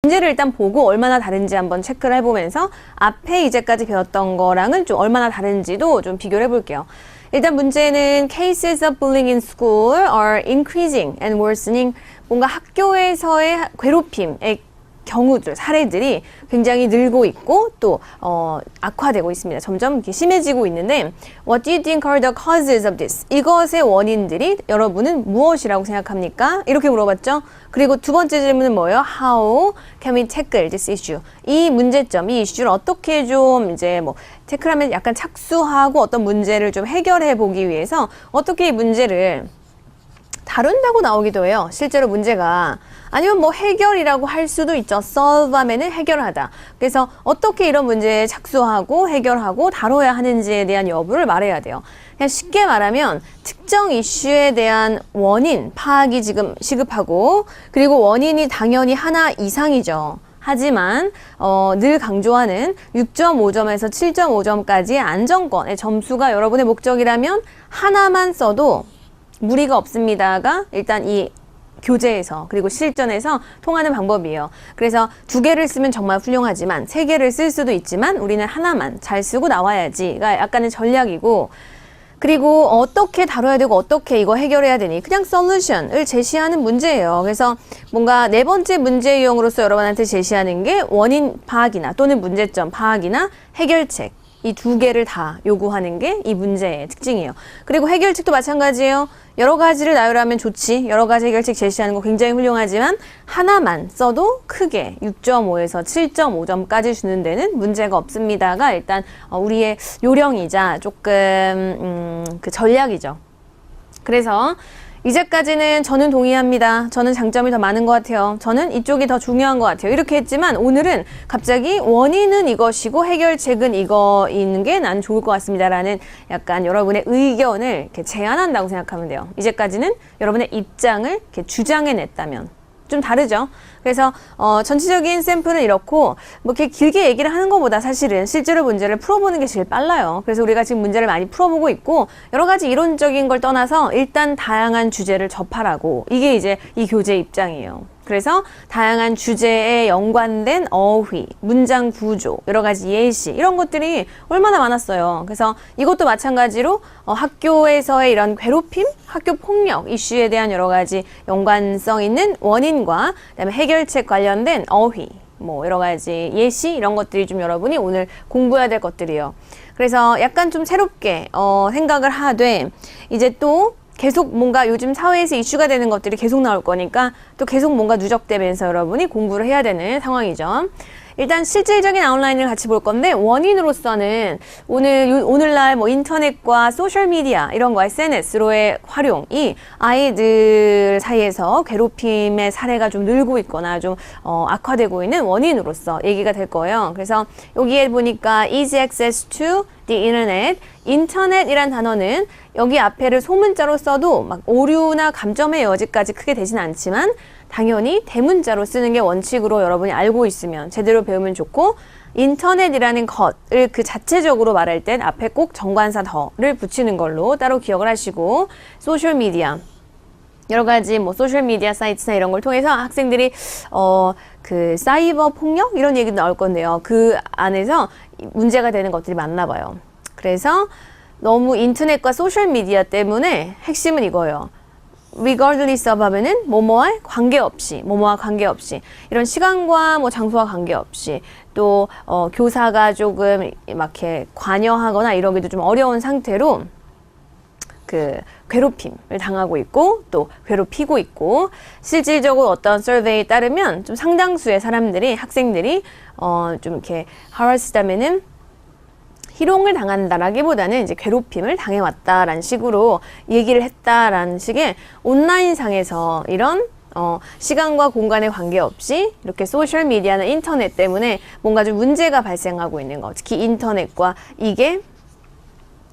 문제를 일단 보고 얼마나 다른지 한번 체크를 해보면서 앞에 이제까지 배웠던 거랑은 좀 얼마나 다른지도 좀 비교를 해볼게요. 일단 문제는 cases of bullying in school are increasing and worsening. 뭔가 학교에서의 괴롭힘의 경우들, 사례들이 굉장히 늘고 있고 또 악화되고 있습니다. 점점 이렇게 심해지고 있는데 What do you think are the causes of this? 이것의 원인들이 여러분은 무엇이라고 생각합니까? 이렇게 물어봤죠. 그리고 두 번째 질문은 뭐예요? How can we tackle this issue? 이 문제점, 이 이슈를 어떻게 좀 이제 뭐 태클하면 약간 착수하고 어떤 문제를 좀 해결해 보기 위해서 어떻게 이 문제를 다룬다고 나오기도 해요. 실제로 문제가. 아니면 뭐 해결이라고 할 수도 있죠. solve 하면은 해결하다. 그래서 어떻게 이런 문제에 착수하고 해결하고 다뤄야 하는지에 대한 여부를 말해야 돼요. 그냥 쉽게 말하면 특정 이슈에 대한 원인 파악이 지금 시급하고 그리고 원인이 당연히 하나 이상이죠. 하지만 늘 강조하는 6.5점에서 7.5점까지의 안정권의 점수가 여러분의 목적이라면 하나만 써도 무리가 없습니다가 일단 이 교재에서 그리고 실전에서 통하는 방법이에요. 그래서 2개를 쓰면 정말 훌륭하지만 3개를 쓸 수도 있지만 우리는 하나만 잘 쓰고 나와야지가 약간의 전략이고 그리고 어떻게 다뤄야 되고 어떻게 이거 해결해야 되니 그냥 솔루션을 제시하는 문제예요. 그래서 뭔가 4번째 문제 유형으로서 여러분한테 제시하는 게 원인 파악이나 또는 문제점 파악이나 해결책 이 2개를 다 요구하는 게 이 문제의 특징이에요. 그리고 해결책도 마찬가지예요. 여러 가지를 나열하면 좋지. 여러 가지 해결책 제시하는 거 굉장히 훌륭하지만 하나만 써도 크게 6.5에서 7.5점까지 주는 데는 문제가 없습니다가 일단 우리의 요령이자 조금 그 전략이죠. 그래서 이제까지는 저는 동의합니다. 저는 장점이 더 많은 것 같아요. 저는 이쪽이 더 중요한 것 같아요. 이렇게 했지만 오늘은 갑자기 원인은 이것이고 해결책은 이거인 게 난 좋을 것 같습니다. 라는 약간 여러분의 의견을 이렇게 제안한다고 생각하면 돼요. 이제까지는 여러분의 입장을 이렇게 주장해냈다면. 좀 다르죠. 그래서 전체적인 샘플은 이렇고 뭐 이렇게 길게 얘기를 하는 것보다 사실은 실제로 문제를 풀어보는 게 제일 빨라요. 그래서 우리가 지금 문제를 많이 풀어보고 있고 여러 가지 이론적인 걸 떠나서 일단 다양한 주제를 접하라고 이게 이제 이 교재 입장이에요. 그래서 다양한 주제에 연관된 어휘, 문장 구조, 여러 가지 예시 이런 것들이 얼마나 많았어요. 그래서 이것도 마찬가지로 학교에서의 이런 괴롭힘, 학교 폭력 이슈에 대한 여러 가지 연관성 있는 원인과 그다음에 해결책 관련된 어휘, 뭐 여러 가지 예시 이런 것들이 좀 여러분이 오늘 공부해야 될 것들이에요. 그래서 약간 좀 새롭게 생각을 하되 이제 또 계속 뭔가 요즘 사회에서 이슈가 되는 것들이 계속 나올 거니까 또 계속 뭔가 누적되면서 여러분이 공부를 해야 되는 상황이죠. 일단 실질적인 아웃라인을 같이 볼 건데 원인으로서는 오늘날 뭐 인터넷과 소셜미디어 이런 거 SNS로의 활용이 아이들 사이에서 괴롭힘의 사례가 좀 늘고 있거나 좀 악화되고 있는 원인으로서 얘기가 될 거예요. 그래서 여기에 보니까 easy access to the internet, 인터넷이란 단어는 여기 앞에를 소문자로 써도 막 오류나 감점의 여지까지 크게 되진 않지만 당연히 대문자로 쓰는 게 원칙으로 여러분이 알고 있으면 제대로 배우면 좋고 인터넷이라는 것을 그 자체적으로 말할 땐 앞에 꼭 정관사 더를 붙이는 걸로 따로 기억을 하시고 소셜미디어 여러 가지 뭐 소셜미디어 사이트나 이런 걸 통해서 학생들이 그 사이버 폭력 이런 얘기도 나올 건데요. 그 안에서 문제가 되는 것들이 많나 봐요. 그래서 너무 인터넷과 소셜미디어 때문에 핵심은 이거예요. regardless of 하면은 뭐뭐와 관계없이 이런 시간과 뭐 장소와 관계없이 또 교사가 조금 막 이렇게 관여하거나 이러기도 좀 어려운 상태로 그 괴롭힘을 당하고 있고 또 괴롭히고 있고 실질적으로 어떤 서베이에 따르면 좀 상당수의 사람들이 학생들이 좀 이렇게 harassed하면은 희롱을 당한다라기보다는 이제 괴롭힘을 당해왔다라는 식으로 얘기를 했다라는 식의 온라인상에서 이런 시간과 공간에 관계없이 이렇게 소셜미디어나 인터넷 때문에 뭔가 좀 문제가 발생하고 있는 거 특히 인터넷과 이게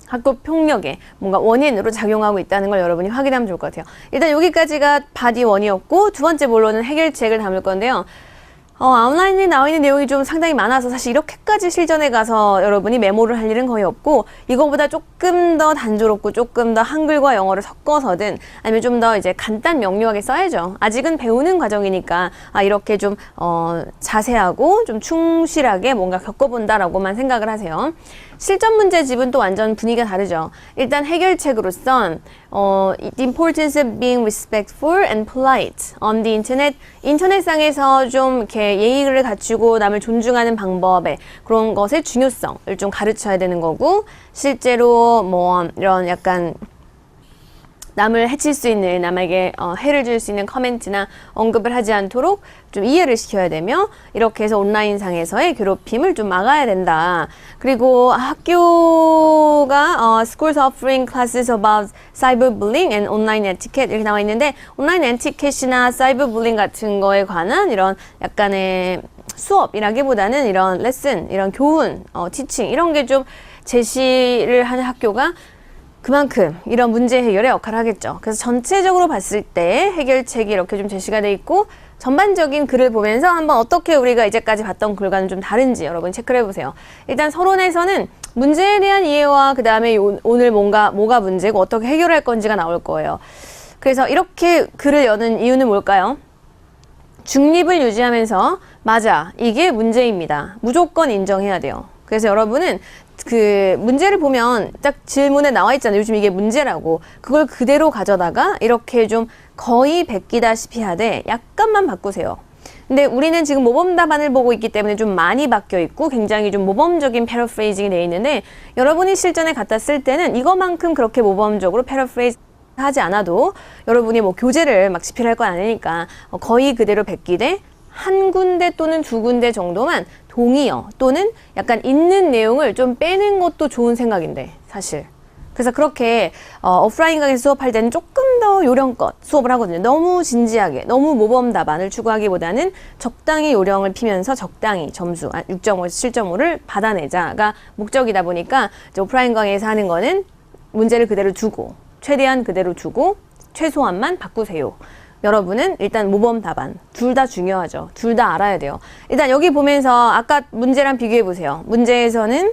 학교 폭력에 뭔가 원인으로 작용하고 있다는 걸 여러분이 확인하면 좋을 것 같아요. 일단 여기까지가 바디 1이었고 두 번째 본론은 해결책을 담을 건데요. 아웃라인에 나와 있는 내용이 좀 상당히 많아서 사실 이렇게까지 실전에 가서 여러분이 메모를 할 일은 거의 없고, 이거보다 조금 더 단조롭고 조금 더 한글과 영어를 섞어서든 아니면 좀 더 이제 간단 명료하게 써야죠. 아직은 배우는 과정이니까 이렇게 좀 자세하고 좀 충실하게 뭔가 겪어본다라고만 생각을 하세요. 실전 문제집은 또 완전 분위기가 다르죠. 일단 해결책으로선 the importance of being respectful and polite on the internet. 인터넷상에서 좀 이렇게 예의를 갖추고 남을 존중하는 방법에 그런 것의 중요성을 좀 가르쳐야 되는 거고, 실제로 뭐 이런 약간 남을 해칠 수 있는, 남에게 해를 줄 수 있는 커멘트나 언급을 하지 않도록 좀 이해를 시켜야 되며, 이렇게 해서 온라인상에서의 괴롭힘을 좀 막아야 된다. 그리고 학교가 schools offering classes about cyberbullying and online etiquette 이렇게 나와 있는데, 온라인 에티켓이나 사이버불링 같은 거에 관한 이런 약간의 수업이라기보다는 이런 레슨, 이런 교훈, 티칭 이런 게 좀 제시를 하는 학교가 그만큼 이런 문제 해결에 역할을 하겠죠. 그래서 전체적으로 봤을 때 해결책이 이렇게 좀 제시가 돼 있고, 전반적인 글을 보면서 한번 어떻게 우리가 이제까지 봤던 글과는 좀 다른지 여러분 체크를 해보세요. 일단 서론에서는 문제에 대한 이해와 그 다음에 오늘 뭐가 문제고 어떻게 해결할 건지가 나올 거예요. 그래서 이렇게 글을 여는 이유는 뭘까요? 중립을 유지하면서 맞아, 이게 문제입니다. 무조건 인정해야 돼요. 그래서 여러분은 그 문제를 보면 딱 질문에 나와 있잖아요. 요즘 이게 문제라고. 그걸 그대로 가져다가 이렇게 좀 거의 베끼다시피 하되 약간만 바꾸세요. 근데 우리는 지금 모범 답안을 보고 있기 때문에 좀 많이 바뀌어 있고 굉장히 좀 모범적인 패러프레이징이 되어 있는데, 여러분이 실전에 갖다 쓸 때는 이것만큼 그렇게 모범적으로 패러프레이즈 하지 않아도 여러분이 뭐 교재를 막 집필할 건 아니니까 거의 그대로 베끼되 한 군데 또는 두 군데 정도만 동의어 또는 약간 있는 내용을 좀 빼는 것도 좋은 생각인데, 사실. 그래서 그렇게 오프라인 강의 수업할 때는 조금 더 요령껏 수업을 하거든요. 너무 진지하게, 너무 모범 답안을 추구하기보다는 적당히 요령을 피면서 적당히 점수 6.5에서 7.5를 받아내자가 목적이다 보니까 이제 오프라인 강의에서 하는 거는 문제를 그대로 두고, 최대한 그대로 두고 최소한만 바꾸세요. 여러분은 일단 모범 답안 둘 다 중요하죠. 둘 다 알아야 돼요. 일단 여기 보면서 아까 문제랑 비교해 보세요. 문제에서는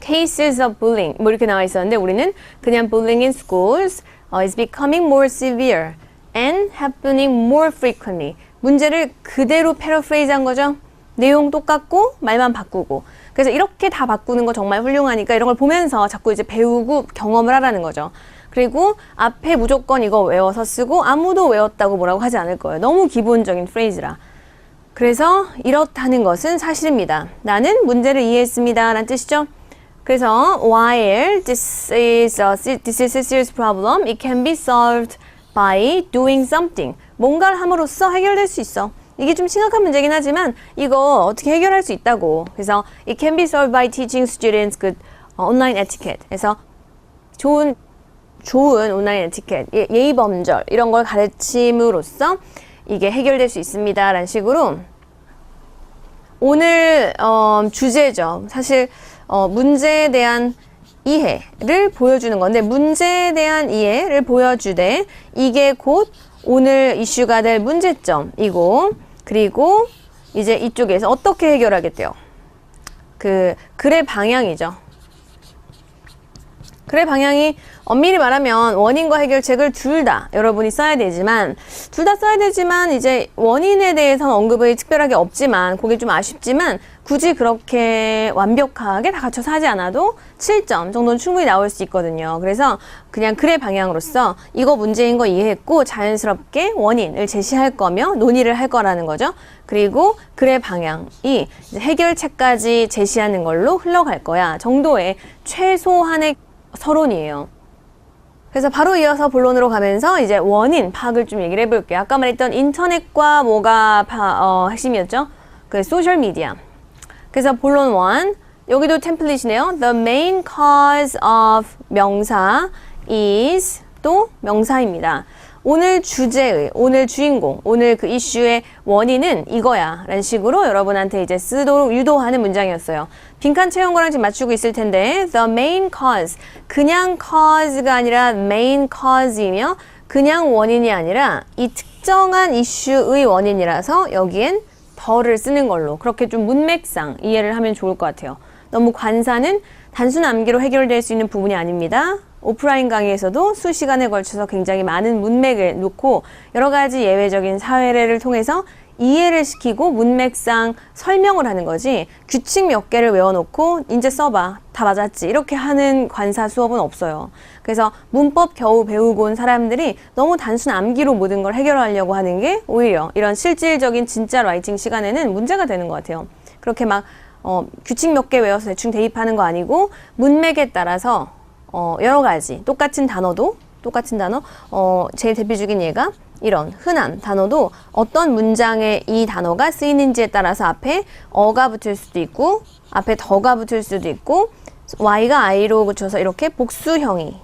cases of bullying 뭐 이렇게 나와 있었는데, 우리는 그냥 bullying in schools is becoming more severe and happening more frequently. 문제를 그대로 패러프레이즈 한 거죠. 내용 똑같고 말만 바꾸고. 그래서 이렇게 다 바꾸는 거 정말 훌륭하니까 이런 걸 보면서 자꾸 이제 배우고 경험을 하라는 거죠. 그리고 앞에 무조건 이거 외워서 쓰고 아무도 외웠다고 뭐라고 하지 않을 거예요. 너무 기본적인 프레이즈라. 그래서 이렇다는 것은 사실입니다. 나는 문제를 이해했습니다 라는 뜻이죠. 그래서 while this is a serious problem, it can be solved by doing something. 뭔가를 함으로써 해결될 수 있어. 이게 좀 심각한 문제긴 하지만 이거 어떻게 해결할 수 있다고. 그래서 it can be solved by teaching students good online etiquette. 그래서 좋은 온라인 에티켓, 예의 범절 이런 걸 가르침으로써 이게 해결될 수 있습니다 라는 식으로 오늘 주제죠. 사실 문제에 대한 이해를 보여주는 건데, 문제에 대한 이해를 보여주되 이게 곧 오늘 이슈가 될 문제점이고, 그리고 이제 이쪽에서 어떻게 해결하겠대요. 그 글의 방향이죠. 글의 방향이 엄밀히 말하면 원인과 해결책을 둘 다 여러분이 써야 되지만, 이제 원인에 대해서는 언급이 특별하게 없지만, 그게 좀 아쉽지만 굳이 그렇게 완벽하게 다 갖춰서 하지 않아도 7점 정도는 충분히 나올 수 있거든요. 그래서 그냥 글의 방향으로서 이거 문제인 거 이해했고 자연스럽게 원인을 제시할 거며 논의를 할 거라는 거죠. 그리고 글의 방향이 이제 해결책까지 제시하는 걸로 흘러갈 거야 정도의 최소한의 서론이에요. 그래서 바로 이어서 본론으로 가면서 이제 원인 파악을 좀 얘기를 해볼게요. 아까 말했던 인터넷과 뭐가 핵심이었죠? 그 소셜 미디어. 그래서 본론 1, 여기도 템플릿이네요. The main cause of 명사 is 또 명사입니다. 오늘 주제의, 오늘 주인공, 오늘 그 이슈의 원인은 이거야 라는 식으로 여러분한테 이제 쓰도록 유도하는 문장이었어요. 빈칸 채운 거랑 지금 맞추고 있을 텐데, the main cause, 그냥 cause가 아니라 main cause이며 그냥 원인이 아니라 이 특정한 이슈의 원인이라서 여기엔 더를 쓰는 걸로 그렇게 좀 문맥상 이해를 하면 좋을 것 같아요. 너무 관사는 단순 암기로 해결될 수 있는 부분이 아닙니다. 오프라인 강의에서도 수시간에 걸쳐서 굉장히 많은 문맥을 놓고 여러 가지 예외적인 사회를 통해서 이해를 시키고 문맥상 설명을 하는 거지 규칙 몇 개를 외워놓고 이제 써봐 다 맞았지 이렇게 하는 관사 수업은 없어요. 그래서 문법 겨우 배우고 온 사람들이 너무 단순 암기로 모든 걸 해결하려고 하는 게 오히려 이런 실질적인 진짜 라이팅 시간에는 문제가 되는 것 같아요. 그렇게 막 규칙 몇 개 외워서 대충 대입하는 거 아니고 문맥에 따라서 여러 가지 똑같은 단어 제일 대표적인 예가 이런 흔한 단어도 어떤 문장에 이 단어가 쓰이는지에 따라서 앞에 어가 붙을 수도 있고 앞에 더가 붙을 수도 있고 y가 i로 붙여서 이렇게 복수형이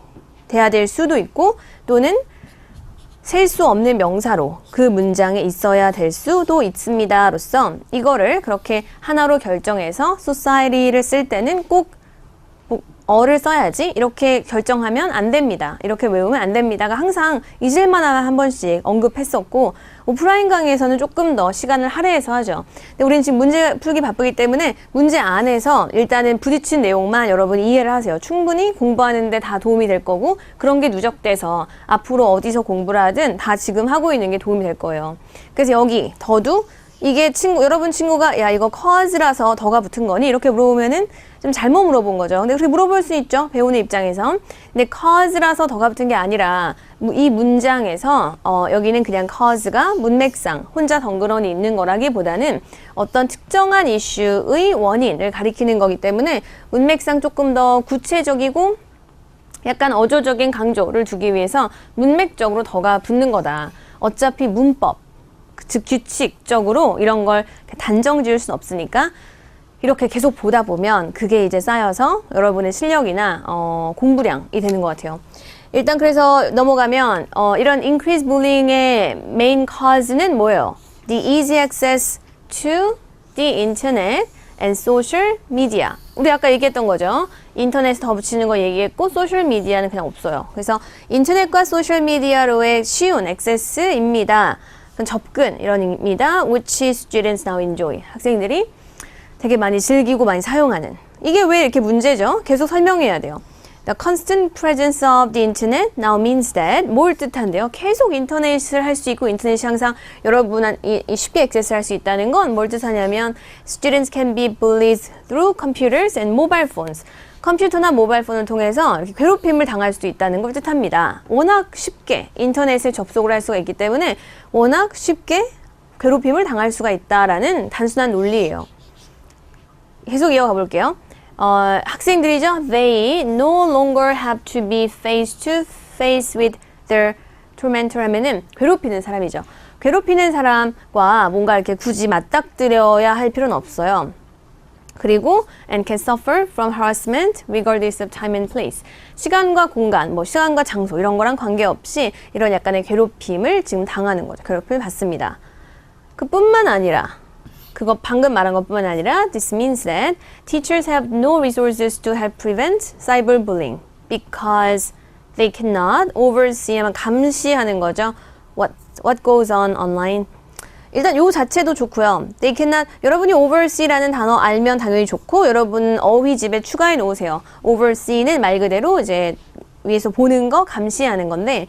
돼야 될 수도 있고 또는 셀 수 없는 명사로 그 문장에 있어야 될 수도 있습니다. 로써 이거를 그렇게 하나로 결정해서 society를 쓸 때는 꼭 어를 써야지 이렇게 결정하면 안 됩니다. 이렇게 외우면 안 됩니다가 항상 잊을만하면 한 번씩 언급했었고 오프라인 강의에서는 조금 더 시간을 할애해서 하죠. 근데 우리는 지금 문제 풀기 바쁘기 때문에 문제 안에서 일단은 부딪힌 내용만 여러분이 이해를 하세요. 충분히 공부하는데 다 도움이 될 거고 그런 게 누적돼서 앞으로 어디서 공부를 하든 다 지금 하고 있는 게 도움이 될 거예요. 그래서 여기 더도 이게 여러분 친구가 야 이거 cause라서 더가 붙은 거니? 이렇게 물어보면은 좀 잘못 물어본 거죠. 근데 그렇게 물어볼 수 있죠. 배우는 입장에서. 근데 cause라서 더가 붙은 게 아니라 이 문장에서 여기는 그냥 cause가 문맥상 혼자 덩그러니 있는 거라기보다는 어떤 특정한 이슈의 원인을 가리키는 거기 때문에 문맥상 조금 더 구체적이고 약간 어조적인 강조를 주기 위해서 문맥적으로 더가 붙는 거다. 어차피 문법 즉 규칙적으로 이런 걸 단정 지을 수는 없으니까 이렇게 계속 보다 보면 그게 이제 쌓여서 여러분의 실력이나 공부량이 되는 것 같아요. 일단 그래서 넘어가면 이런 increased bullying의 main cause는 뭐예요? The easy access to the internet and social media. 우리 아까 얘기했던 거죠. 인터넷에 더 붙이는 거 얘기했고 소셜 미디어는 그냥 없어요. 그래서 인터넷과 소셜 미디어로의 쉬운 액세스입니다. 접근 이런 의미입니다. Which students now enjoy. 학생들이 되게 많이 즐기고 많이 사용하는. 이게 왜 이렇게 문제죠? 계속 설명해야 돼요. The constant presence of the internet now means that 뭘 뜻한데요? 계속 인터넷을 할 수 있고 인터넷이 항상 여러분이 쉽게 액세스할 수 있다는 건 뭘 뜻하냐면 Students can be bullied through computers and mobile phones. 컴퓨터나 모바일 폰을 통해서 이렇게 괴롭힘을 당할 수도 있다는 걸 뜻합니다. 워낙 쉽게 인터넷에 접속을 할 수가 있기 때문에 워낙 쉽게 괴롭힘을 당할 수가 있다라는 단순한 논리예요. 계속 이어가 볼게요. 학생들이죠. They no longer have to be face to face with their tormentor 하면은 괴롭히는 사람이죠. 괴롭히는 사람과 뭔가 이렇게 굳이 맞닥뜨려야 할 필요는 없어요. 그리고 and can suffer from harassment regardless of time and place. 시간과 공간, 시간과 장소 이런 거랑 관계없이 이런 약간의 괴롭힘을 지금 당하는 거죠. 괴롭힘을 받습니다. 그뿐만 아니라 그거 방금 말한 것뿐만 아니라 this means that teachers have no resources to help prevent cyberbullying because they cannot oversee 하면 감시하는 거죠. What goes on online. 일단 요 자체도 좋고요. They cannot, 여러분이 oversee라는 단어 알면 당연히 좋고 여러분 어휘집에 추가해 놓으세요. oversee는 말 그대로 이제 위에서 보는 거, 감시하는 건데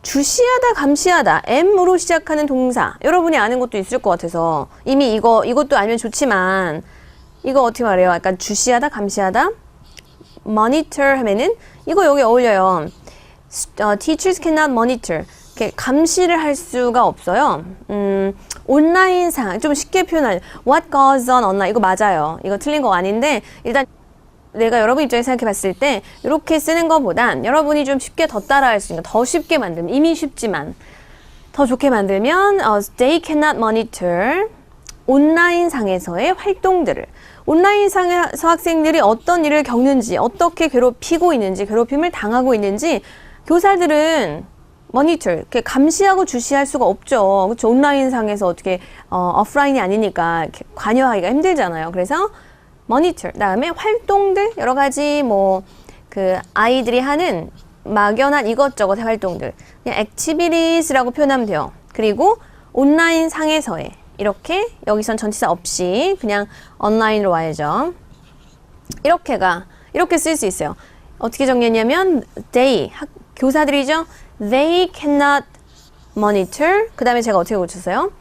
주시하다, 감시하다, M으로 시작하는 동사 여러분이 아는 것도 있을 것 같아서 이미 이것도 알면 좋지만 이거 어떻게 말해요? 약간 주시하다, 감시하다 monitor 하면은 이거 여기 어울려요. Teachers cannot monitor 이렇게 감시를 할 수가 없어요. 온라인상 좀 쉽게 표현할 What goes on online 이거 맞아요. 이거 틀린 거 아닌데 일단 내가 여러분 입장에서 생각해 봤을 때 이렇게 쓰는 것보단 여러분이 좀 쉽게 더 따라할 수 있는 더 쉽게 만들면 이미 쉽지만 더 좋게 만들면 They cannot monitor 온라인상에서의 활동들을 온라인상에서 학생들이 어떤 일을 겪는지 어떻게 괴롭히고 있는지 괴롭힘을 당하고 있는지 교사들은 monitor, 이렇게 감시하고 주시할 수가 없죠. 그렇죠? 온라인상에서 어떻게 오프라인이 아니니까 이렇게 관여하기가 힘들잖아요. 그래서 monitor, 다음에 활동들 여러 가지 그 아이들이 하는 막연한 이것저것 활동들 그냥 activities라고 표현하면 돼요. 그리고 온라인상에서의 이렇게 여기선 전치사 없이 그냥 online으로 와야죠. 이렇게 쓸 수 있어요. 어떻게 정리했냐면 they, 교사들이죠. They cannot monitor. 그 다음에 제가 어떻게 고쳤어요?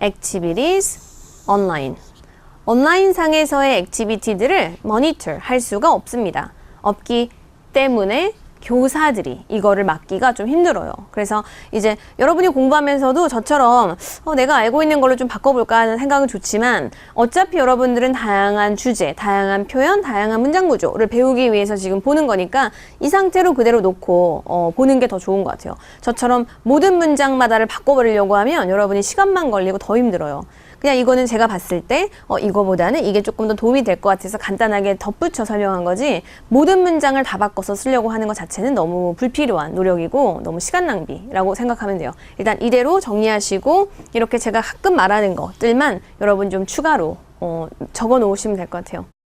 activities online. 온라인 상에서의 액티비티들을 모니터 할 수가 없습니다. 없기 때문에 교사들이 이거를 맡기가 좀 힘들어요. 그래서 이제 여러분이 공부하면서도 저처럼 내가 알고 있는 걸로 좀 바꿔볼까 하는 생각은 좋지만 어차피 여러분들은 다양한 주제, 다양한 표현, 다양한 문장 구조를 배우기 위해서 지금 보는 거니까 이 상태로 그대로 놓고 보는 게 더 좋은 것 같아요. 저처럼 모든 문장마다를 바꿔버리려고 하면 여러분이 시간만 걸리고 더 힘들어요. 그냥 이거는 제가 봤을 때 이거보다는 이게 조금 더 도움이 될 것 같아서 간단하게 덧붙여 설명한 거지 모든 문장을 다 바꿔서 쓰려고 하는 것 자체는 너무 불필요한 노력이고 너무 시간 낭비라고 생각하면 돼요. 일단 이대로 정리하시고 이렇게 제가 가끔 말하는 것들만 여러분 좀 추가로 적어 놓으시면 될 것 같아요.